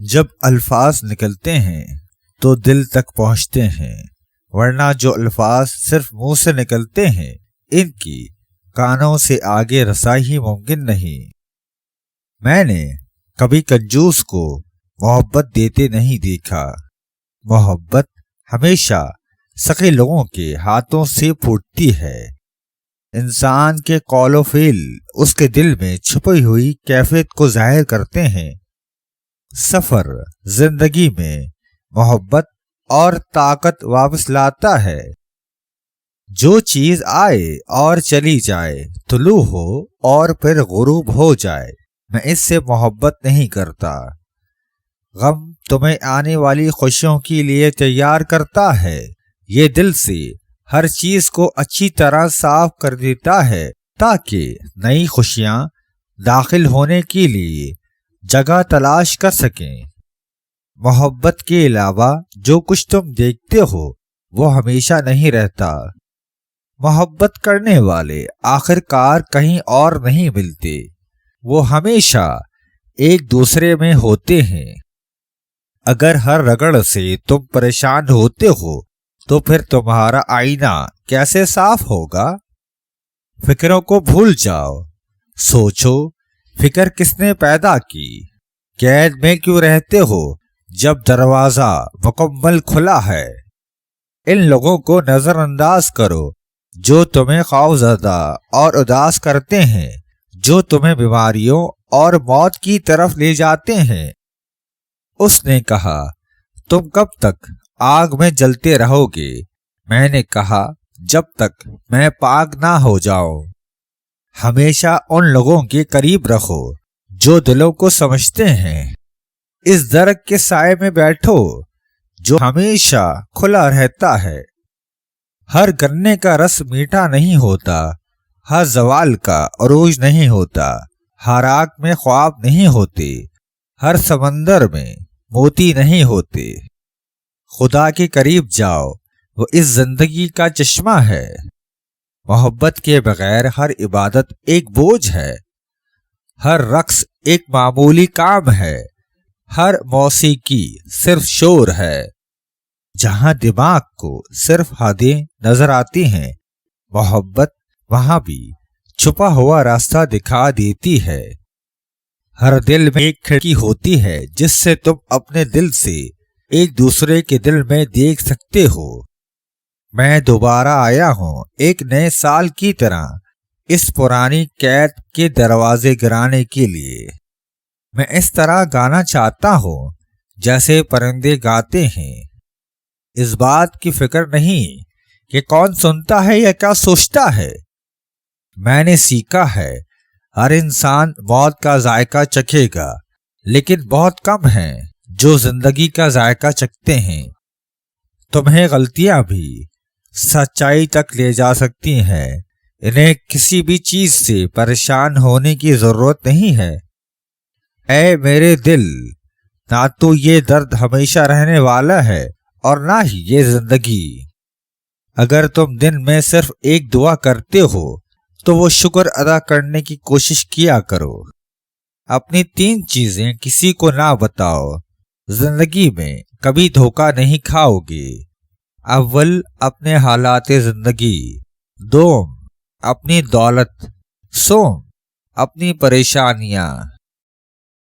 جب الفاظ نکلتے ہیں تو دل تک پہنچتے ہیں، ورنہ جو الفاظ صرف منہ سے نکلتے ہیں ان کی کانوں سے آگے رسائی ہی ممکن نہیں۔ میں نے کبھی کنجوس کو محبت دیتے نہیں دیکھا۔ محبت ہمیشہ سخی لوگوں کے ہاتھوں سے پھوٹتی ہے۔ انسان کے قول و فعل اس کے دل میں چھپی ہوئی کیفیت کو ظاہر کرتے ہیں۔ سفر زندگی میں محبت اور طاقت واپس لاتا ہے۔ جو چیز آئے اور چلی جائے، طلوع ہو اور پھر غروب ہو جائے، میں اس سے محبت نہیں کرتا۔ غم تمہیں آنے والی خوشیوں کے لیے تیار کرتا ہے۔ یہ دل سے ہر چیز کو اچھی طرح صاف کر دیتا ہے تاکہ نئی خوشیاں داخل ہونے کے لیے جگہ تلاش کر سکیں۔ محبت کے علاوہ جو کچھ تم دیکھتے ہو وہ ہمیشہ نہیں رہتا۔ محبت کرنے والے آخر کار کہیں اور نہیں ملتے، وہ ہمیشہ ایک دوسرے میں ہوتے ہیں۔ اگر ہر رگڑ سے تم پریشان ہوتے ہو تو پھر تمہارا آئینہ کیسے صاف ہوگا؟ فکروں کو بھول جاؤ، سوچو فکر کس نے پیدا کی؟ قید میں کیوں رہتے ہو جب دروازہ مکمل کھلا ہے؟ ان لوگوں کو نظر انداز کرو جو تمہیں خوفزدہ اور اداس کرتے ہیں، جو تمہیں بیماریوں اور موت کی طرف لے جاتے ہیں۔ اس نے کہا، تم کب تک آگ میں جلتے رہو گے؟ میں نے کہا، جب تک میں پاک نہ ہو جاؤں۔ ہمیشہ ان لوگوں کے قریب رہو جو دلوں کو سمجھتے ہیں۔ اس درخت کے سائے میں بیٹھو جو ہمیشہ کھلا رہتا ہے۔ ہر گنے کا رس میٹھا نہیں ہوتا، ہر زوال کا عروج نہیں ہوتا، ہر آگ میں خواب نہیں ہوتے، ہر سمندر میں موتی نہیں ہوتے۔ خدا کے قریب جاؤ، وہ اس زندگی کا چشمہ ہے۔ محبت کے بغیر ہر عبادت ایک بوجھ ہے، ہر رقص ایک معمولی کام ہے، ہر موسیقی صرف شور ہے۔ جہاں دماغ کو صرف حدیں نظر آتی ہیں، محبت وہاں بھی چھپا ہوا راستہ دکھا دیتی ہے۔ ہر دل میں ایک کھڑکی ہوتی ہے جس سے تم اپنے دل سے ایک دوسرے کے دل میں دیکھ سکتے ہو۔ میں دوبارہ آیا ہوں ایک نئے سال کی طرح اس پرانی قید کے دروازے گرانے کے لیے۔ میں اس طرح گانا چاہتا ہوں جیسے پرندے گاتے ہیں، اس بات کی فکر نہیں کہ کون سنتا ہے یا کیا سوچتا ہے۔ میں نے سیکھا ہے ہر انسان موت کا ذائقہ چکھے گا، لیکن بہت کم ہیں جو زندگی کا ذائقہ چکھتے ہیں۔ تمہیں غلطیاں بھی سچائی تک لے جا سکتی ہیں، انہیں کسی بھی چیز سے پریشان ہونے کی ضرورت نہیں ہے۔ اے میرے دل، نہ تو یہ درد ہمیشہ رہنے والا ہے اور نہ ہی یہ زندگی۔ اگر تم دن میں صرف ایک دعا کرتے ہو تو وہ شکر ادا کرنے کی کوشش کیا کرو۔ اپنی 3 چیزیں کسی کو نہ بتاؤ، زندگی میں کبھی دھوکہ نہیں کھاؤ گے۔ اول، اپنے حالات زندگی۔ دوم، اپنی دولت۔ سوم، اپنی پریشانیاں۔